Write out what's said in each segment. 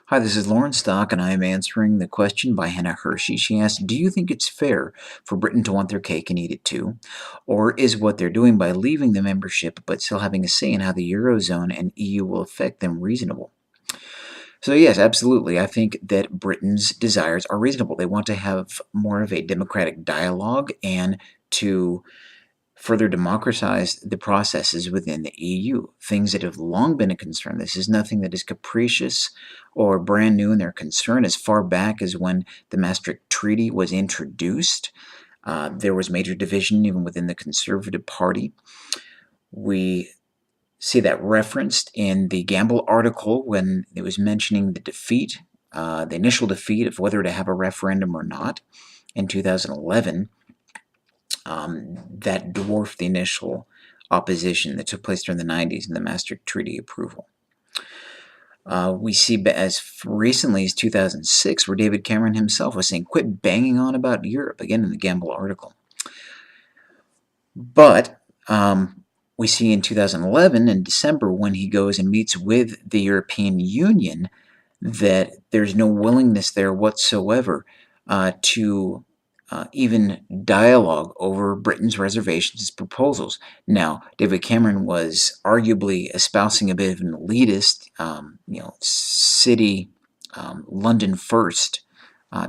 Hi, this is Lauren Stock, and I am answering the question by Hannah Hirschi. She asked, do you think it's fair for Britain to want their cake and eat it too? Or is what they're doing by leaving the membership but still having a say in how the Eurozone and EU will affect them reasonable? So yes, absolutely. I think that Britain's desires are reasonable. They want to have more of a democratic dialogue and to further democratize the processes within the EU, things that have long been a concern. This is nothing that is capricious or brand new in their concern. As far back as when the Maastricht Treaty was introduced, there was major division even within the Conservative Party. We see that referenced in the Gamble article when it was mentioning the defeat, the initial defeat of whether to have a referendum or not in 2011. That dwarfed the initial opposition that took place during the 90s in the Maastricht Treaty approval. We see as recently as 2006 where David Cameron himself was saying, quit banging on about Europe, again in the Gamble article. But we see in 2011, in December, when he goes and meets with the European Union, that there's no willingness there whatsoever to even dialogue over Britain's reservations and proposals. Now, David Cameron was arguably espousing a bit of an elitist, city, London first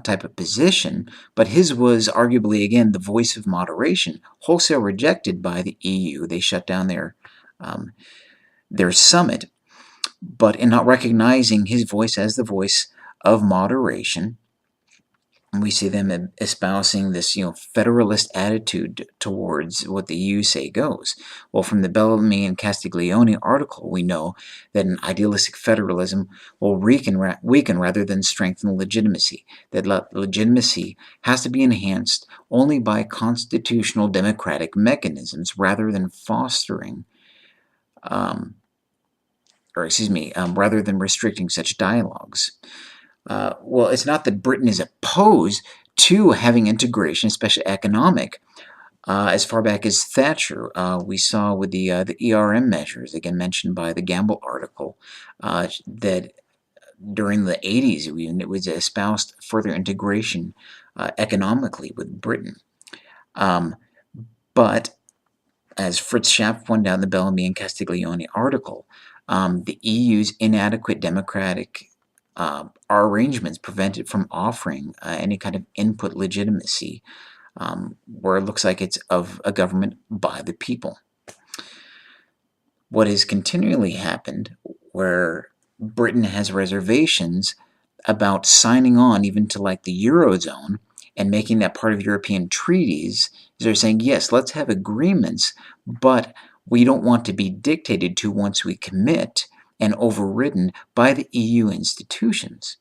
type of position, but his was arguably, again, the voice of moderation, wholesale rejected by the EU. They shut down their summit, but in not recognizing his voice as the voice of moderation, we see them espousing this, federalist attitude towards what the EU say goes. Well, from the Bellamy and Castiglione article, we know that an idealistic federalism will weaken rather than strengthen legitimacy. That legitimacy has to be enhanced only by constitutional democratic mechanisms rather than fostering, rather than restricting such dialogues. Well, it's not that Britain is opposed to having integration, especially economic. As far back as Thatcher, we saw with the ERM measures, again mentioned by the Gamble article, that during the 80s it was espoused further integration economically with Britain. But as Fritz Schaff pointed out in the Bellamy and Castiglione article, the EU's inadequate democratic our arrangements prevent it from offering any kind of input legitimacy where it looks like it's of a government by the people. What has continually happened where Britain has reservations about signing on even to like the Eurozone and making that part of European treaties is they're saying, yes, let's have agreements, but we don't want to be dictated to once we commit and overridden by the EU institutions.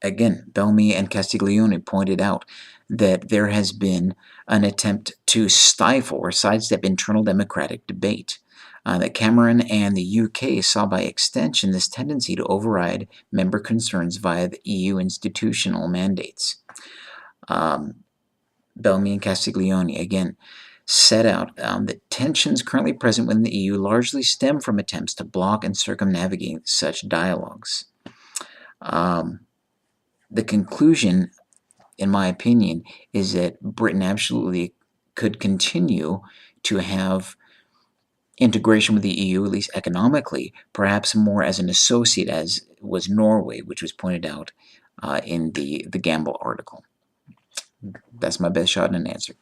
Again, Bellamy and Castiglione pointed out that there has been an attempt to stifle or sidestep internal democratic debate. That Cameron and the UK saw by extension this tendency to override member concerns via the EU institutional mandates. Bellamy and Castiglione, again, set out that tensions currently present within the EU largely stem from attempts to block and circumnavigate such dialogues. The conclusion, in my opinion, is that Britain absolutely could continue to have integration with the EU, at least economically, perhaps more as an associate as was Norway, which was pointed out in the Gamble article. That's my best shot at an answer.